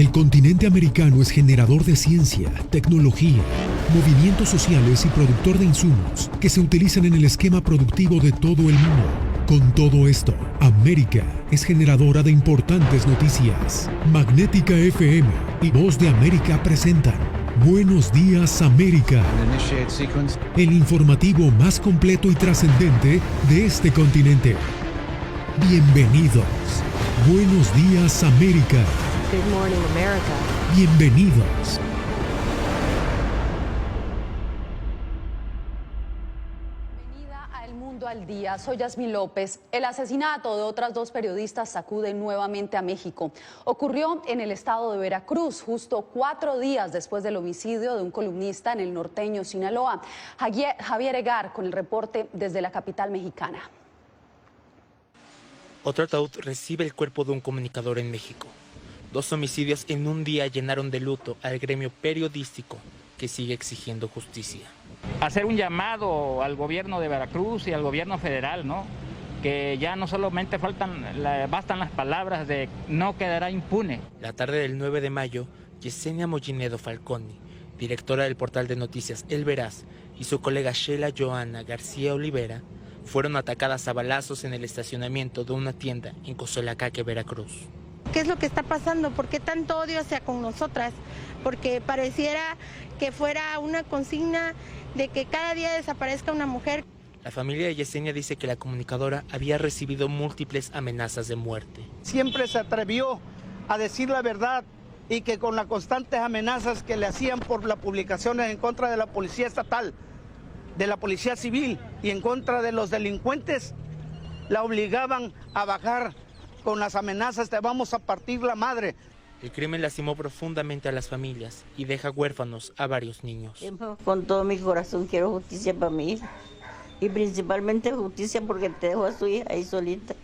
El continente americano es generador de ciencia, tecnología, movimientos sociales y productor de insumos que se utilizan en el esquema productivo de todo el mundo. Con todo esto, América es generadora de importantes noticias. Magnética FM y Voz de América presentan Buenos Días América, el informativo más completo y trascendente de este continente. Bienvenidos. Buenos Días América. Good morning, America. Bienvenidos. Bienvenida a El Mundo al Día. Soy Yasmín López. El asesinato de otras dos periodistas sacude nuevamente a México. Ocurrió en el estado de Veracruz, justo 4 días después del homicidio de un columnista en el norteño Sinaloa. Javier Egar con el reporte desde la capital mexicana. Otro ataúd recibe el cuerpo de un comunicador en México. 2 homicidios en un día llenaron de luto al gremio periodístico que sigue exigiendo justicia. Hacer un llamado al gobierno de Veracruz y al gobierno federal, ¿no? Que ya no solamente bastan las palabras de no quedará impune. La tarde del 9 de mayo, Yesenia Mollinedo Falconi, directora del portal de noticias El Veraz, y su colega Sheila Joana García Olivera fueron atacadas a balazos en el estacionamiento de una tienda en Cozoleacaque, Veracruz. ¿Qué es lo que está pasando? ¿Por qué tanto odio hacia con nosotras? Porque pareciera que fuera una consigna de que cada día desaparezca una mujer. La familia de Yesenia dice que la comunicadora había recibido múltiples amenazas de muerte. Siempre se atrevió a decir la verdad y que con las constantes amenazas que le hacían por las publicaciones en contra de la policía estatal, de la policía civil y en contra de los delincuentes, la obligaban a bajar con las amenazas de vamos a partir la madre. El crimen lastimó profundamente a las familias y deja huérfanos a varios niños. Con todo mi corazón quiero justicia para mi hija y principalmente justicia porque te dejó a su hija ahí solita.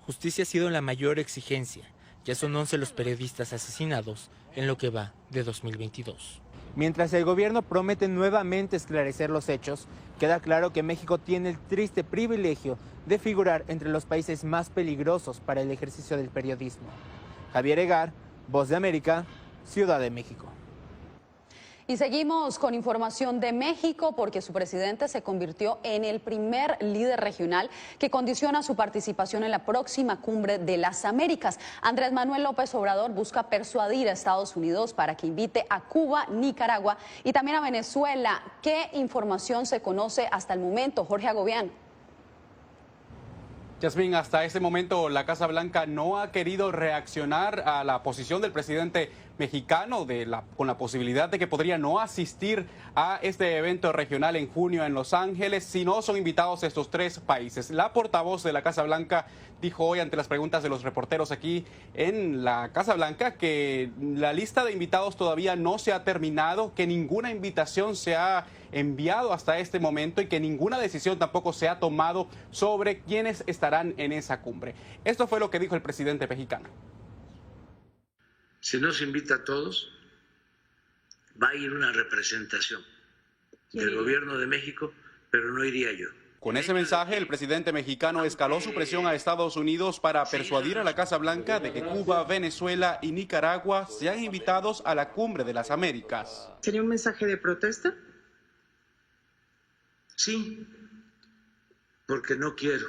Justicia ha sido la mayor exigencia. Ya son 11 los periodistas asesinados en lo que va de 2022. Mientras el gobierno promete nuevamente esclarecer los hechos, queda claro que México tiene el triste privilegio de figurar entre los países más peligrosos para el ejercicio del periodismo. Javier Egar, Voz de América, Ciudad de México. Y seguimos con información de México porque su presidente se convirtió en el primer líder regional que condiciona su participación en la próxima cumbre de las Américas. Andrés Manuel López Obrador busca persuadir a Estados Unidos para que invite a Cuba, Nicaragua y también a Venezuela. ¿Qué información se conoce hasta el momento? Jorge Agobián. Yasmín, hasta este momento la Casa Blanca no ha querido reaccionar a la posición del presidente mexicano con la posibilidad de que podría no asistir a este evento regional en junio en Los Ángeles si no son invitados estos 3 países. La portavoz de la Casa Blanca dijo hoy ante las preguntas de los reporteros aquí en la Casa Blanca que la lista de invitados todavía no se ha terminado, que ninguna invitación se ha enviado hasta este momento y que ninguna decisión tampoco se ha tomado sobre quiénes estarán en esa cumbre. Esto fue lo que dijo el presidente mexicano. Si no se invita a todos, va a ir una representación del gobierno de México, pero no iría yo. Con ese mensaje, el presidente mexicano escaló su presión a Estados Unidos para persuadir a la Casa Blanca de que Cuba, Venezuela y Nicaragua sean invitados a la Cumbre de las Américas. ¿Sería un mensaje de protesta? Sí, porque no quiero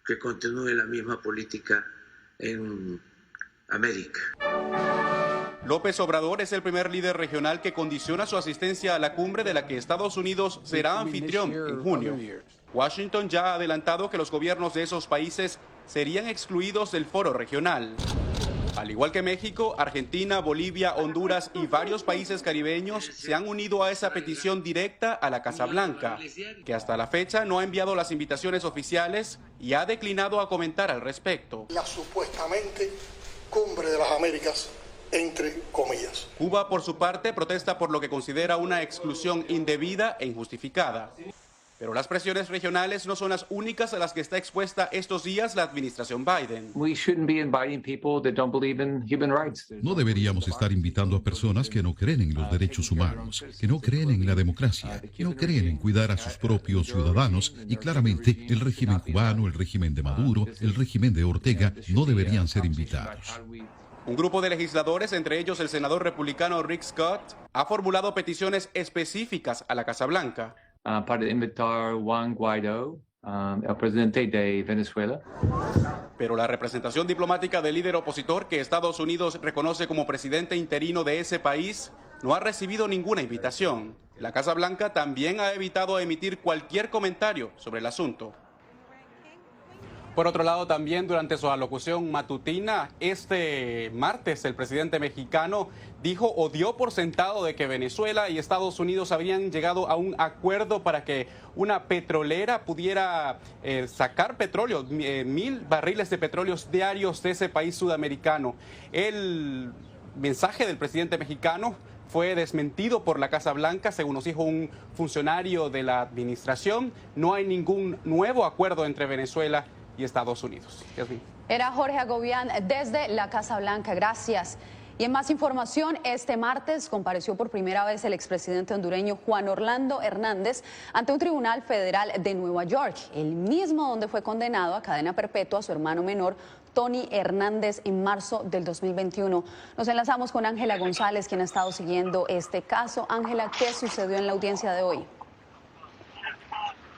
que continúe la misma política en América. López Obrador es el primer líder regional que condiciona su asistencia a la cumbre de la que Estados Unidos será anfitrión en junio. Washington ya ha adelantado que los gobiernos de esos países serían excluidos del foro regional. Al igual que México, Argentina, Bolivia, Honduras y varios países caribeños se han unido a esa petición directa a la Casa Blanca, que hasta la fecha no ha enviado las invitaciones oficiales y ha declinado a comentar al respecto. La supuestamente Cumbre de las Américas, entre comillas. Cuba, por su parte, protesta por lo que considera una exclusión indebida e injustificada. Pero las presiones regionales no son las únicas a las que está expuesta estos días la administración Biden. No deberíamos estar invitando a personas que no creen en los derechos humanos, que no creen en la democracia, que no creen en cuidar a sus propios ciudadanos, y claramente el régimen cubano, el régimen de Maduro, el régimen de Ortega no deberían ser invitados. Un grupo de legisladores, entre ellos el senador republicano Rick Scott, ha formulado peticiones específicas a la Casa Blanca para invitar a Juan Guaidó, el presidente de Venezuela. Pero la representación diplomática del líder opositor, que Estados Unidos reconoce como presidente interino de ese país, no ha recibido ninguna invitación. La Casa Blanca también ha evitado emitir cualquier comentario sobre el asunto. Por otro lado, también durante su alocución matutina, este martes el presidente mexicano dijo o dio por sentado de que Venezuela y Estados Unidos habrían llegado a un acuerdo para que una petrolera pudiera sacar petróleo, 1.000 barriles de petróleo diarios de ese país sudamericano. El mensaje del presidente mexicano fue desmentido por la Casa Blanca, según nos dijo un funcionario de la administración. No hay ningún nuevo acuerdo entre Venezuela y Estados Unidos. Yasmín. Era Jorge Agobián desde la Casa Blanca. Gracias. Y en más información, este martes compareció por primera vez el expresidente hondureño Juan Orlando Hernández ante un tribunal federal de Nueva York, el mismo donde fue condenado a cadena perpetua a su hermano menor, Tony Hernández, en marzo del 2021. Nos enlazamos con Ángela González, quien ha estado siguiendo este caso. Ángela, ¿qué sucedió en la audiencia de hoy?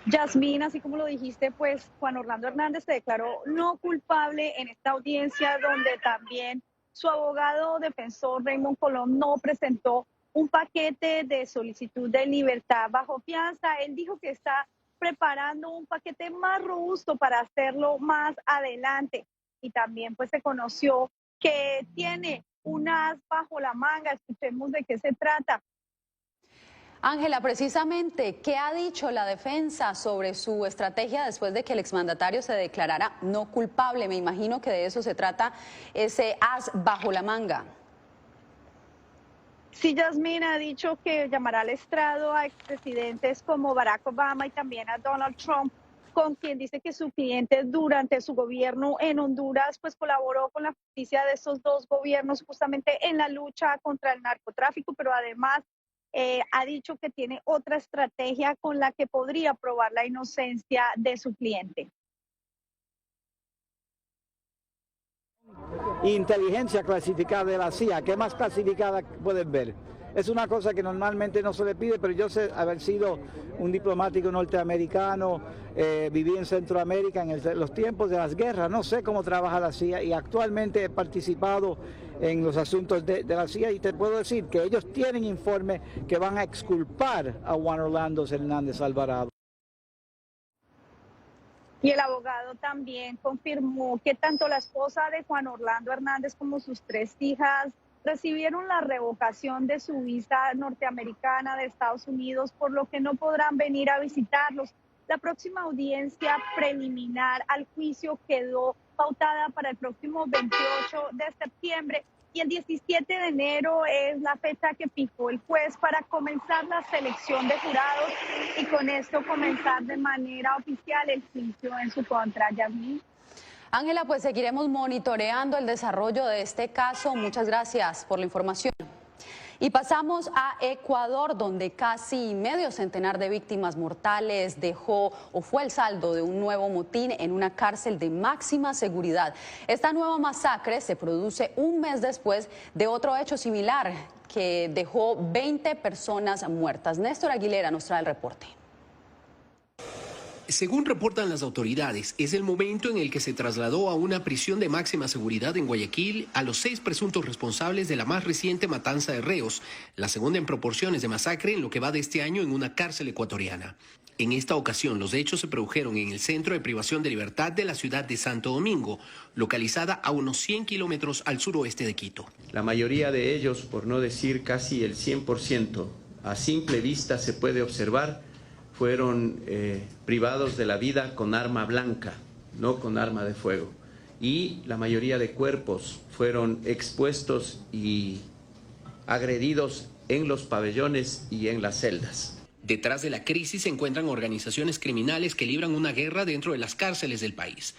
Yasmín, así como lo dijiste, pues Juan Orlando Hernández se declaró no culpable en esta audiencia, donde también su abogado defensor Raymond Colón no presentó un paquete de solicitud de libertad bajo fianza. Él dijo que está preparando un paquete más robusto para hacerlo más adelante. Y también pues se conoció que tiene un as bajo la manga. Escuchemos de qué se trata. Ángela, precisamente, ¿qué ha dicho la defensa sobre su estrategia después de que el exmandatario se declarara no culpable? Me imagino que de eso se trata, ese as bajo la manga. Sí, Yasmín ha dicho que llamará al estrado a expresidentes como Barack Obama y también a Donald Trump, con quien dice que su cliente durante su gobierno en Honduras pues colaboró con la justicia de esos dos gobiernos justamente en la lucha contra el narcotráfico, pero además ha dicho que tiene otra estrategia con la que podría probar la inocencia de su cliente. Inteligencia clasificada de la CIA, ¿qué más clasificada pueden ver? Es una cosa que normalmente no se le pide, pero yo sé haber sido un diplomático norteamericano, viví en Centroamérica en los tiempos de las guerras, no sé cómo trabaja la CIA y actualmente he participado en los asuntos de la CIA y te puedo decir que ellos tienen informes que van a exculpar a Juan Orlando Hernández Alvarado. Y el abogado también confirmó que tanto la esposa de Juan Orlando Hernández como sus 3 hijas recibieron la revocación de su visa norteamericana de Estados Unidos, por lo que no podrán venir a visitarlos. La próxima audiencia preliminar al juicio quedó pautada para el próximo 28 de septiembre y el 17 de enero es la fecha que fijó el juez para comenzar la selección de jurados y con esto comenzar de manera oficial el juicio en su contra. Yasmín. Ángela, pues seguiremos monitoreando el desarrollo de este caso. Muchas gracias por la información. Y pasamos a Ecuador, donde casi medio centenar de víctimas mortales dejó o fue el saldo de un nuevo motín en una cárcel de máxima seguridad. Esta nueva masacre se produce un mes después de otro hecho similar que dejó 20 personas muertas. Néstor Aguilera nos trae el reporte. Según reportan las autoridades, es el momento en el que se trasladó a una prisión de máxima seguridad en Guayaquil a los 6 presuntos responsables de la más reciente matanza de reos, la segunda en proporciones de masacre en lo que va de este año en una cárcel ecuatoriana. En esta ocasión, los hechos se produjeron en el centro de privación de libertad de la ciudad de Santo Domingo, localizada a unos 100 kilómetros al suroeste de Quito. La mayoría de ellos, por no decir casi el 100%, a simple vista se puede observar, fueron privados de la vida con arma blanca, no con arma de fuego. Y la mayoría de cuerpos fueron expuestos y agredidos en los pabellones y en las celdas. Detrás de la crisis se encuentran organizaciones criminales que libran una guerra dentro de las cárceles del país.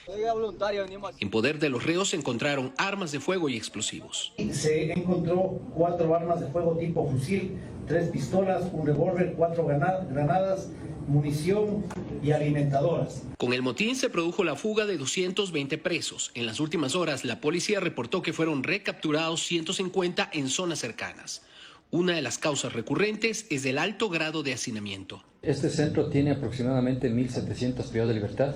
En poder de los reos se encontraron armas de fuego y explosivos. Se encontró 4 armas de fuego tipo fusil, 3 pistolas, un revólver, 4 granadas, munición y alimentadoras. Con el motín se produjo la fuga de 220 presos. En las últimas horas, la policía reportó que fueron recapturados 150 en zonas cercanas. Una de las causas recurrentes es el alto grado de hacinamiento. Este centro tiene aproximadamente 1.700 privados de libertad,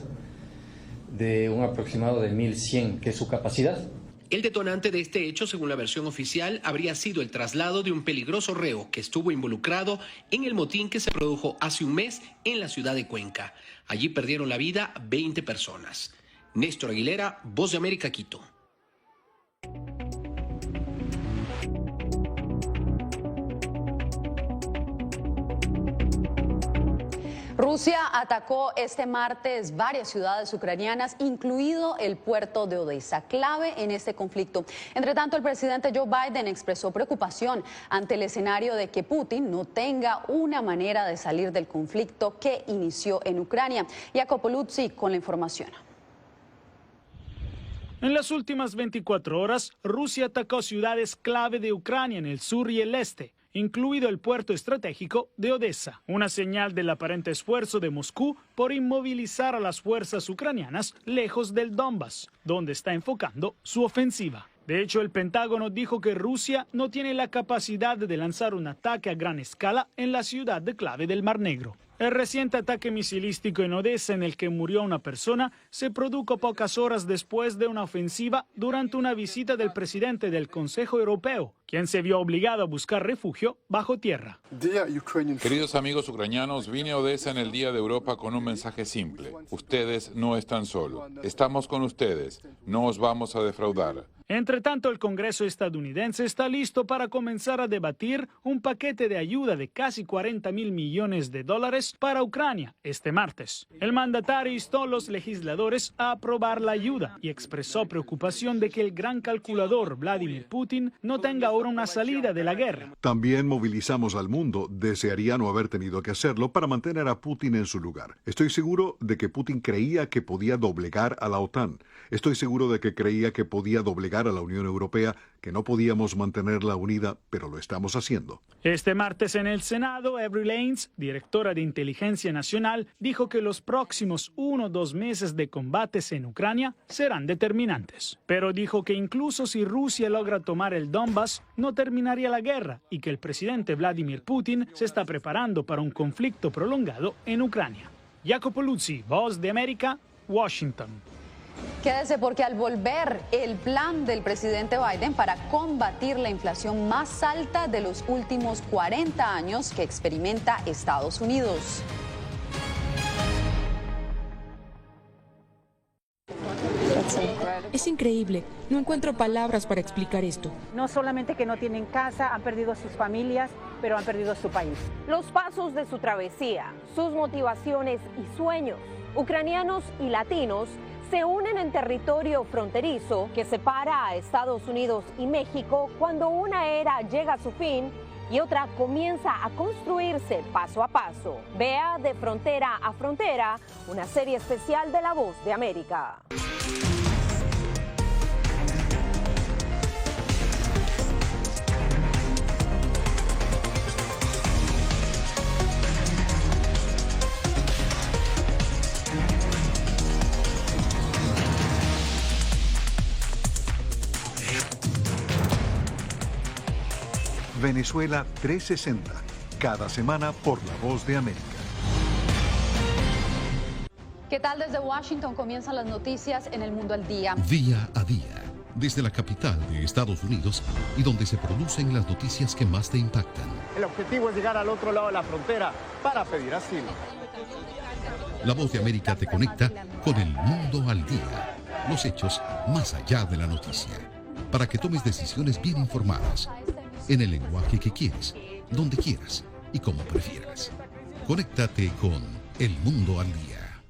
de un aproximado de 1.100, que es su capacidad. El detonante de este hecho, según la versión oficial, habría sido el traslado de un peligroso reo que estuvo involucrado en el motín que se produjo hace un mes en la ciudad de Cuenca. Allí perdieron la vida 20 personas. Néstor Aguilera, Voz de América, Quito. Rusia atacó este martes varias ciudades ucranianas, incluido el puerto de Odessa, clave en este conflicto. Entre tanto, el presidente Joe Biden expresó preocupación ante el escenario de que Putin no tenga una manera de salir del conflicto que inició en Ucrania. Jacopo Luzzi con la información. En las últimas 24 horas, Rusia atacó ciudades clave de Ucrania en el sur y el este, incluido el puerto estratégico de Odessa, una señal del aparente esfuerzo de Moscú por inmovilizar a las fuerzas ucranianas lejos del Donbass, donde está enfocando su ofensiva. De hecho, el Pentágono dijo que Rusia no tiene la capacidad de lanzar un ataque a gran escala en la ciudad clave del Mar Negro. El reciente ataque misilístico en Odessa, en el que murió una persona, se produjo pocas horas después de una ofensiva durante una visita del presidente del Consejo Europeo, quien se vio obligado a buscar refugio bajo tierra. Queridos amigos ucranianos, vine a Odessa en el Día de Europa con un mensaje simple. Ustedes no están solos. Estamos con ustedes. No os vamos a defraudar. Entre tanto, el Congreso estadounidense está listo para comenzar a debatir un paquete de ayuda de casi $40.000 millones para Ucrania este martes. El mandatario instó a los legisladores a aprobar la ayuda y expresó preocupación de que el gran calculador Vladimir Putin no tenga ahora una salida de la guerra. También movilizamos al mundo. Desearía no haber tenido que hacerlo para mantener a Putin en su lugar. Estoy seguro de que Putin creía que podía doblegar a la OTAN. Estoy seguro de que creía que podía doblegar a la Unión Europea, que no podíamos mantenerla unida, pero lo estamos haciendo. Este martes en el Senado, Avril Haines, directora de Inteligencia Nacional, dijo que los próximos 1 o 2 meses de combates en Ucrania serán determinantes. Pero dijo que incluso si Rusia logra tomar el Donbass, no terminaría la guerra y que el presidente Vladimir Putin se está preparando para un conflicto prolongado en Ucrania. Jacopo Luzzi, Voz de América, Washington. Quédese porque al volver el plan del presidente Biden para combatir la inflación más alta de los últimos 40 años que experimenta Estados Unidos. Es increíble. No encuentro palabras para explicar esto. No solamente que no tienen casa, han perdido a sus familias, pero han perdido a su país. Los pasos de su travesía, sus motivaciones y sueños, ucranianos y latinos, se unen en territorio fronterizo que separa a Estados Unidos y México cuando una era llega a su fin y otra comienza a construirse paso a paso. Vea De Frontera a Frontera, una serie especial de La Voz de América. Venezuela 360, cada semana por La Voz de América. ¿Qué tal? Desde Washington comienzan las noticias en El Mundo al Día. Día a día, desde la capital de Estados Unidos y donde se producen las noticias que más te impactan. El objetivo es llegar al otro lado de la frontera para pedir asilo. La Voz de América te conecta con El Mundo al Día, los hechos más allá de la noticia, para que tomes decisiones bien informadas, en el lenguaje que quieres, donde quieras y como prefieras. Conéctate con El Mundo al Día.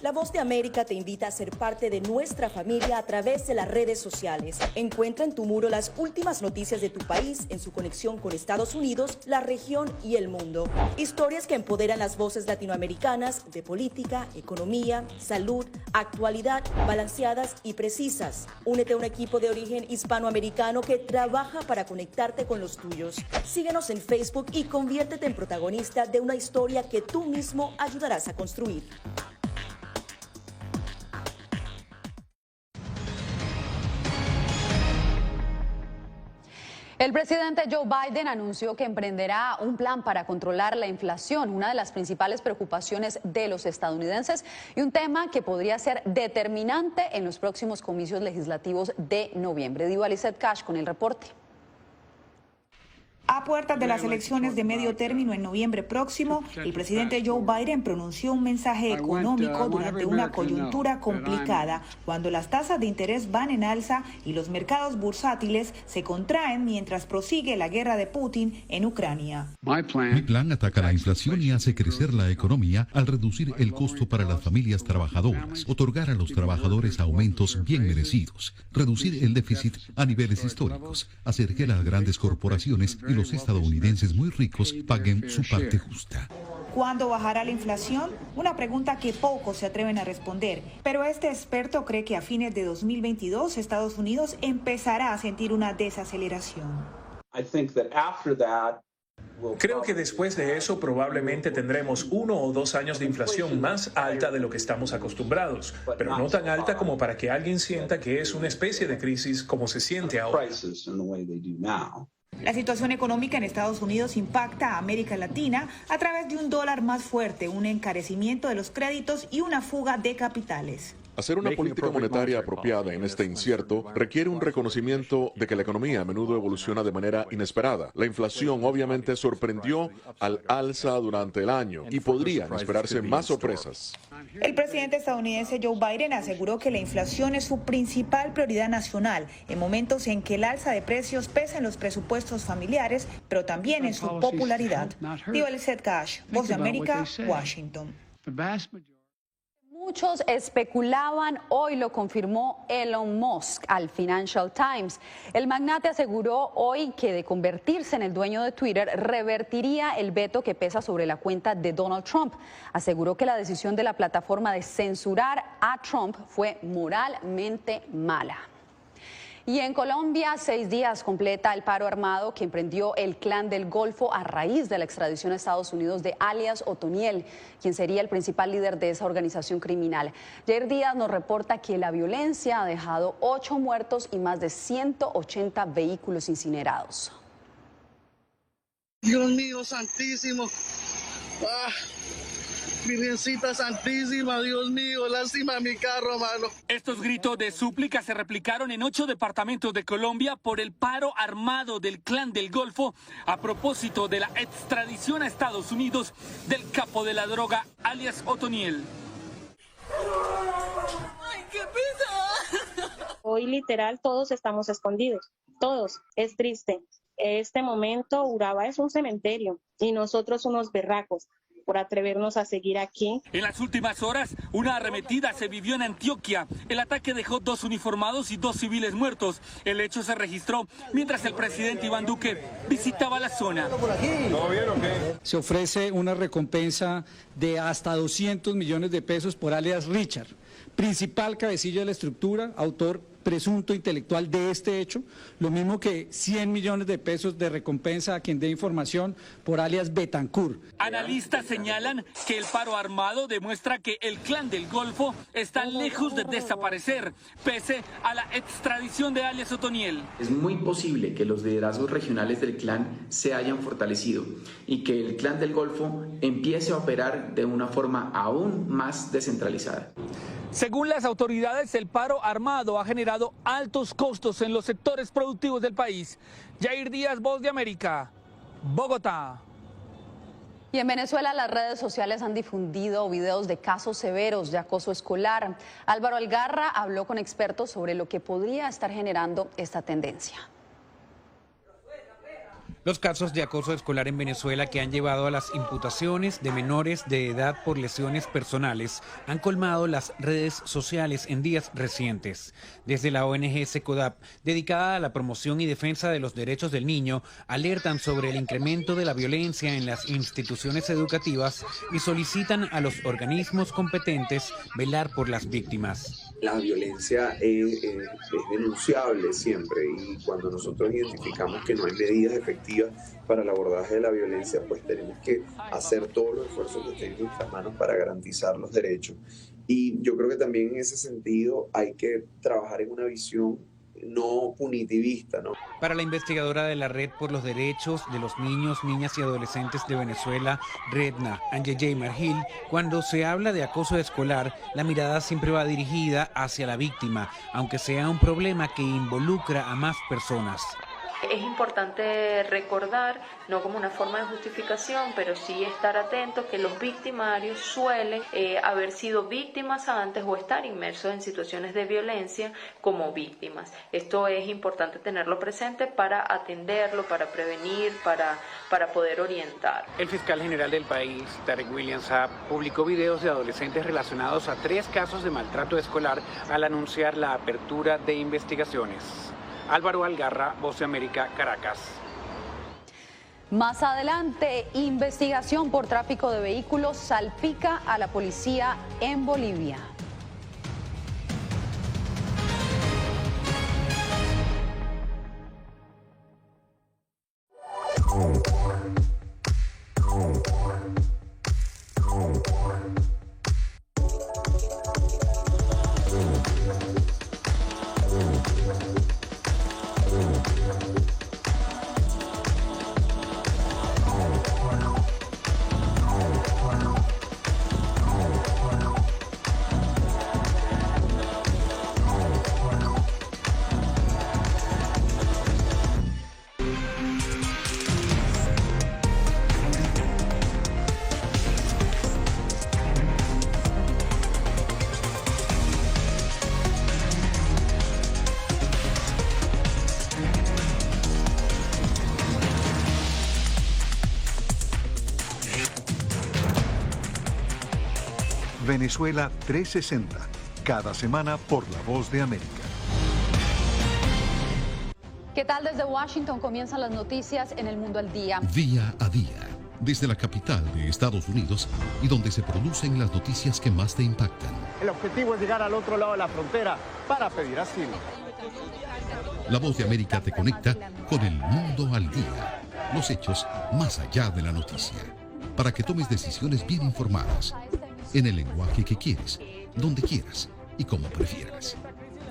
La Voz de América te invita a ser parte de nuestra familia a través de las redes sociales. Encuentra en tu muro las últimas noticias de tu país en su conexión con Estados Unidos, la región y el mundo. Historias que empoderan las voces latinoamericanas de política, economía, salud, actualidad, balanceadas y precisas. Únete a un equipo de origen hispanoamericano que trabaja para conectarte con los tuyos. Síguenos en Facebook y conviértete en protagonista de una historia que tú mismo ayudarás a construir. El presidente Joe Biden anunció que emprenderá un plan para controlar la inflación, una de las principales preocupaciones de los estadounidenses y un tema que podría ser determinante en los próximos comicios legislativos de noviembre. Diva Lizeth Cash con el reporte. A puertas de las elecciones de medio término en noviembre próximo, el presidente Joe Biden pronunció un mensaje económico durante una coyuntura complicada, cuando las tasas de interés van en alza y los mercados bursátiles se contraen mientras prosigue la guerra de Putin en Ucrania. Mi plan ataca la inflación y hace crecer la economía al reducir el costo para las familias trabajadoras, otorgar a los trabajadores aumentos bien merecidos, reducir el déficit a niveles históricos, hacer que las grandes corporaciones y los estadounidenses muy ricos paguen su parte justa. ¿Cuándo bajará la inflación? Una pregunta que pocos se atreven a responder, pero este experto cree que a fines de 2022 Estados Unidos empezará a sentir una desaceleración. Creo que después de eso probablemente tendremos 1 o 2 años de inflación más alta de lo que estamos acostumbrados, pero no tan alta como para que alguien sienta que es una especie de crisis como se siente ahora. La situación económica en Estados Unidos impacta a América Latina a través de un dólar más fuerte, un encarecimiento de los créditos y una fuga de capitales. Hacer una política monetaria apropiada en este incierto requiere un reconocimiento de que la economía a menudo evoluciona de manera inesperada. La inflación obviamente sorprendió al alza durante el año y podrían esperarse más sorpresas. El presidente estadounidense Joe Biden aseguró que la inflación es su principal prioridad nacional en momentos en que el alza de precios pesa en los presupuestos familiares, pero también en su popularidad. Diva Lizeth Cash, Voz de América, Washington. Muchos especulaban, hoy lo confirmó Elon Musk al Financial Times. El magnate aseguró hoy que de convertirse en el dueño de Twitter revertiría el veto que pesa sobre la cuenta de Donald Trump. Aseguró que la decisión de la plataforma de censurar a Trump fue moralmente mala. Y en Colombia, 6 días completa el paro armado que emprendió el Clan del Golfo a raíz de la extradición a Estados Unidos de alias Otoniel, quien sería el principal líder de esa organización criminal. Jair Díaz nos reporta que la violencia ha dejado 8 muertos y más de 180 vehículos incinerados. Dios mío santísimo. Virgencita Santísima, Dios mío, lástima mi carro, mano. Estos gritos de súplica se replicaron en 8 departamentos de Colombia por el paro armado del Clan del Golfo a propósito de la extradición a Estados Unidos del capo de la droga, alias Otoniel. ¡Ay, qué pesa! Hoy literal todos estamos escondidos, todos, es triste. En este momento Urabá es un cementerio y nosotros unos berracos por atrevernos a seguir aquí. En las últimas horas, una arremetida se vivió en Antioquia. El ataque dejó 2 uniformados y 2 civiles muertos. El hecho se registró mientras el presidente Iván Duque visitaba la zona. Se ofrece una recompensa de hasta 200 millones de pesos por alias Richard, principal cabecilla de la estructura, autor presunto intelectual de este hecho, lo mismo que 100 millones de pesos de recompensa a quien dé información por alias Betancourt. Analistas señalan que el paro armado demuestra que el Clan del Golfo está lejos de desaparecer, pese a la extradición de alias Otoniel. Es muy posible que los liderazgos regionales del Clan se hayan fortalecido y que el Clan del Golfo empiece a operar de una forma aún más descentralizada. Según las autoridades, el paro armado ha generado altos costos en los sectores productivos del país. Jair Díaz, Voz de América, Bogotá. Y en Venezuela las redes sociales han difundido videos de casos severos de acoso escolar. Álvaro Algarra habló con expertos sobre lo que podría estar generando esta tendencia. Los casos de acoso escolar en Venezuela que han llevado a las imputaciones de menores de edad por lesiones personales han colmado las redes sociales en días recientes. Desde la ONG SECODAP, dedicada a la promoción y defensa de los derechos del niño, alertan sobre el incremento de la violencia en las instituciones educativas y solicitan a los organismos competentes velar por las víctimas. La violencia es denunciable siempre, y cuando nosotros identificamos que no hay medidas efectivas para el abordaje de la violencia, pues tenemos que hacer todos los esfuerzos que estén en nuestras manos para garantizar los derechos. Y yo creo que también en ese sentido hay que trabajar en una visión no punitivista, ¿no? Para la investigadora de la Red por los Derechos de los Niños, Niñas y Adolescentes de Venezuela, Redna Angel Margil, cuando se habla de acoso escolar, la mirada siempre va dirigida hacia la víctima, aunque sea un problema que involucra a más personas. Es importante recordar, no como una forma de justificación, pero sí estar atentos que los victimarios suelen haber sido víctimas antes o estar inmersos en situaciones de violencia como víctimas. Esto es importante tenerlo presente para atenderlo, para prevenir, para poder orientar. El fiscal general del país, Tarek William Saab, publicó videos de adolescentes relacionados a 3 casos de maltrato escolar al anunciar la apertura de investigaciones. Álvaro Algarra, Voz de América, Caracas. Más adelante, investigación por tráfico de vehículos salpica a la policía en Bolivia. Venezuela 360, cada semana por La Voz de América. ¿Qué tal? Desde Washington comienzan las noticias en El Mundo al Día. Día a día, desde la capital de Estados Unidos y donde se producen las noticias que más te impactan. El objetivo es llegar al otro lado de la frontera para pedir asilo. La Voz de América te conecta con El Mundo al Día, los hechos más allá de la noticia, para que tomes decisiones bien informadas, en el lenguaje que quieres, donde quieras y como prefieras.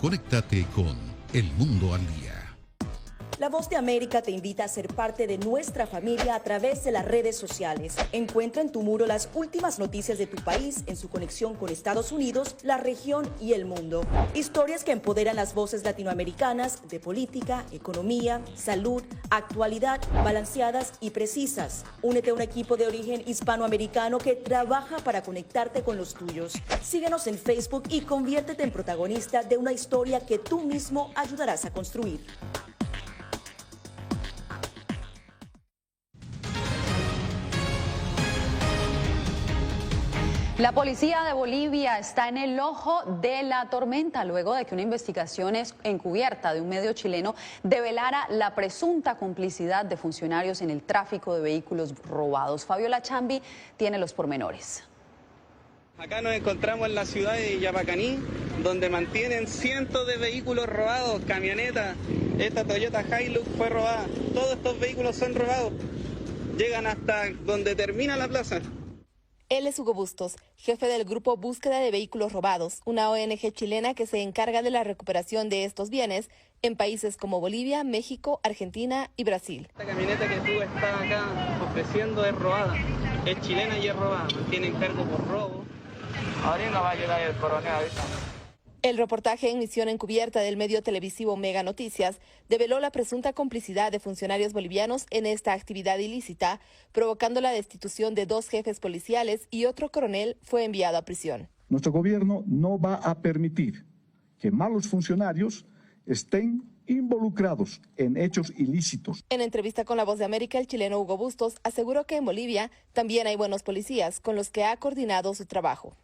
Conéctate con El Mundo al Día. La Voz de América te invita a ser parte de nuestra familia a través de las redes sociales. Encuentra en tu muro las últimas noticias de tu país en su conexión con Estados Unidos, la región y el mundo. Historias que empoderan las voces latinoamericanas de política, economía, salud, actualidad, balanceadas y precisas. Únete a un equipo de origen hispanoamericano que trabaja para conectarte con los tuyos. Síguenos en Facebook y conviértete en protagonista de una historia que tú mismo ayudarás a construir. La policía de Bolivia está en el ojo de la tormenta luego de que una investigación encubierta de un medio chileno develara la presunta complicidad de funcionarios en el tráfico de vehículos robados. Fabiola Chambi tiene los pormenores. Acá nos encontramos en la ciudad de Yapacaní, donde mantienen cientos de vehículos robados, camionetas. Esta Toyota Hilux fue robada. Todos estos vehículos son robados. Llegan hasta donde termina la plaza. Él es Hugo Bustos, jefe del grupo Búsqueda de Vehículos Robados, una ONG chilena que se encarga de la recuperación de estos bienes en países como Bolivia, México, Argentina y Brasil. Esta camioneta que tú estás acá ofreciendo es robada, es chilena y es robada, tienen cargo por robo. Ahorita va a llegar el coronel ahorita. El reportaje en misión encubierta del medio televisivo Mega Noticias develó la presunta complicidad de funcionarios bolivianos en esta actividad ilícita, provocando la destitución de 2 jefes policiales y otro coronel fue enviado a prisión. Nuestro gobierno no va a permitir que malos funcionarios estén involucrados en hechos ilícitos. En entrevista con La Voz de América, el chileno Hugo Bustos aseguró que en Bolivia también hay buenos policías con los que ha coordinado su trabajo.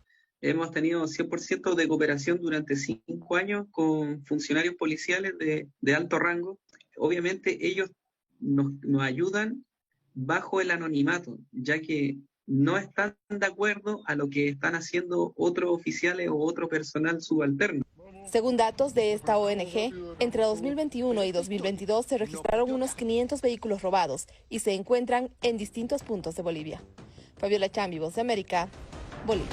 Hemos tenido 100% de cooperación durante 5 años con funcionarios policiales de alto rango. Obviamente ellos nos ayudan bajo el anonimato, ya que no están de acuerdo a lo que están haciendo otros oficiales o otro personal subalterno. Según datos de esta ONG, entre 2021 y 2022 se registraron unos 500 vehículos robados y se encuentran en distintos puntos de Bolivia. Fabiola Chambi, Voz de América, Bolivia.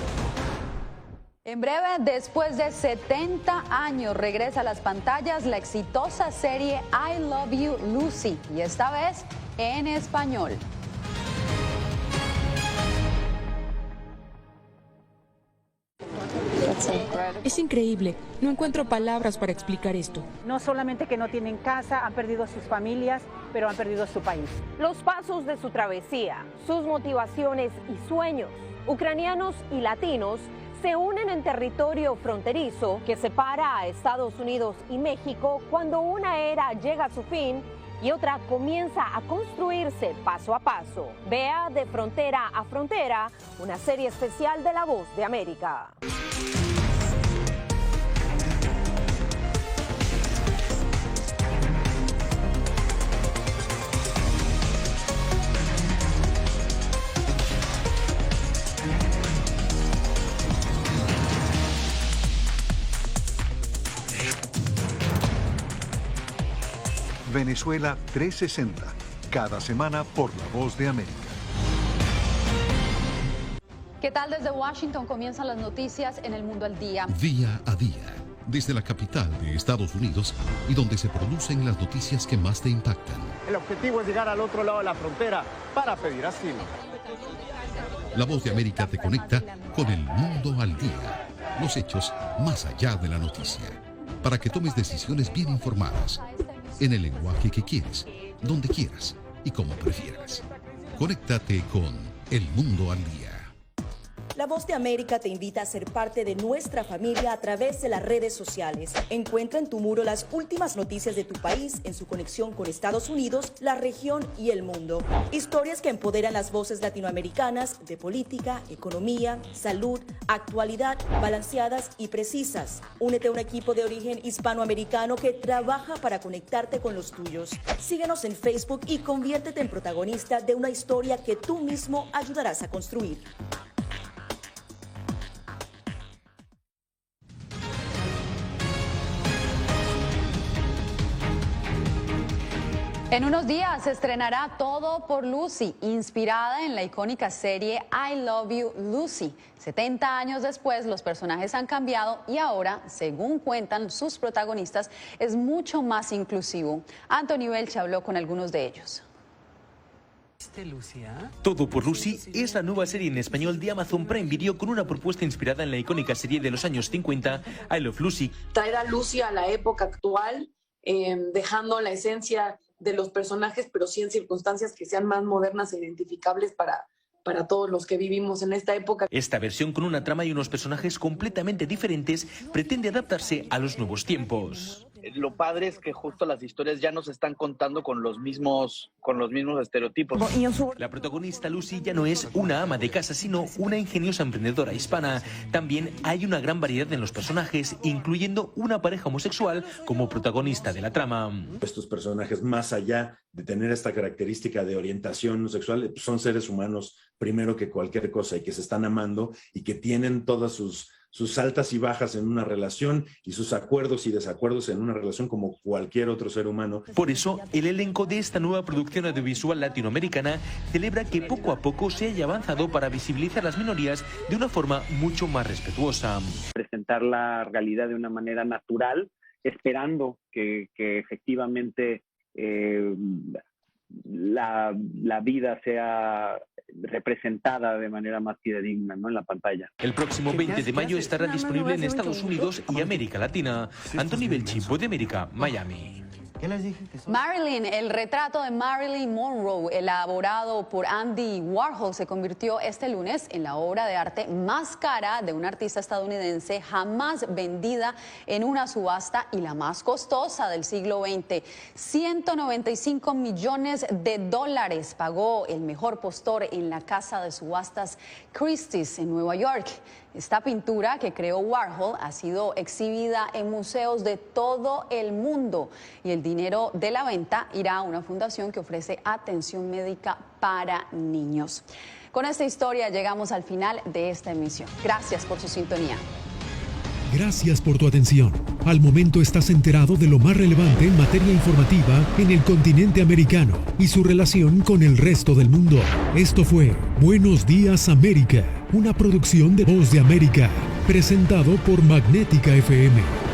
En breve, después de 70 años, regresa a las pantallas la exitosa serie I Love You, Lucy, y esta vez en español. Es increíble. No encuentro palabras para explicar esto. No solamente que no tienen casa, han perdido sus familias, pero han perdido su país. Los pasos de su travesía, sus motivaciones y sueños, ucranianos y latinos, se unen en territorio fronterizo que separa a Estados Unidos y México cuando una era llega a su fin y otra comienza a construirse paso a paso. Vea De Frontera a Frontera, una serie especial de La Voz de América. Venezuela 360, cada semana por La Voz de América. ¿Qué tal? Desde Washington comienzan las noticias en El Mundo al Día. Día a día, desde la capital de Estados Unidos y donde se producen las noticias que más te impactan. El objetivo es llegar al otro lado de la frontera para pedir asilo. La Voz de América te conecta con el mundo al día, los hechos más allá de la noticia, para que tomes decisiones bien informadas, en el lenguaje que quieres, donde quieras y como prefieras. Conéctate con El Mundo al Día. La Voz de América te invita a ser parte de nuestra familia a través de las redes sociales. Encuentra en tu muro las últimas noticias de tu país en su conexión con Estados Unidos, la región y el mundo. Historias que empoderan las voces latinoamericanas de política, economía, salud, actualidad, balanceadas y precisas. Únete a un equipo de origen hispanoamericano que trabaja para conectarte con los tuyos. Síguenos en Facebook y conviértete en protagonista de una historia que tú mismo ayudarás a construir. En unos días se estrenará Todo por Lucy, inspirada en la icónica serie I Love You, Lucy. 70 años después, los personajes han cambiado y ahora, según cuentan sus protagonistas, es mucho más inclusivo. Anthony Belche habló con algunos de ellos. Todo por Lucy es la nueva serie en español de Amazon Prime Video con una propuesta inspirada en la icónica serie de los años 50, I Love Lucy. Traer a Lucy a la época actual, dejando la esencia de los personajes, pero sí en circunstancias que sean más modernas e identificables para todos los que vivimos en esta época. Esta versión, con una trama y unos personajes completamente diferentes, pretende adaptarse a los nuevos tiempos. Lo padre es que justo las historias ya nos están contando con los mismos estereotipos. La protagonista Lucy ya no es una ama de casa, sino una ingeniosa emprendedora hispana. También hay una gran variedad en los personajes, incluyendo una pareja homosexual como protagonista de la trama. Estos personajes, más allá de tener esta característica de orientación sexual, son seres humanos primero que cualquier cosa y que se están amando y que tienen todas sus altas y bajas en una relación y sus acuerdos y desacuerdos en una relación como cualquier otro ser humano. Por eso, el elenco de esta nueva producción audiovisual latinoamericana celebra que poco a poco se haya avanzado para visibilizar las minorías de una forma mucho más respetuosa. Presentar la realidad de una manera natural, esperando que efectivamente la vida sea representada de manera más fidedigna, ¿no?, en la pantalla. El próximo 20 de mayo estará disponible en Estados Unidos y América Latina. Anthony Belchi, Voz de América, Miami. ¿Qué les dije? Marilyn, el retrato de Marilyn Monroe, elaborado por Andy Warhol, se convirtió este lunes en la obra de arte más cara de un artista estadounidense jamás vendida en una subasta y la más costosa del siglo XX. 195 millones de dólares pagó el mejor postor en la casa de subastas Christie's en Nueva York. Esta pintura que creó Warhol ha sido exhibida en museos de todo el mundo y el dinero de la venta irá a una fundación que ofrece atención médica para niños. Con esta historia llegamos al final de esta emisión. Gracias por su sintonía. Gracias por tu atención. Al momento estás enterado de lo más relevante en materia informativa en el continente americano y su relación con el resto del mundo. Esto fue Buenos Días América, una producción de Voz de América, presentado por Magnética FM.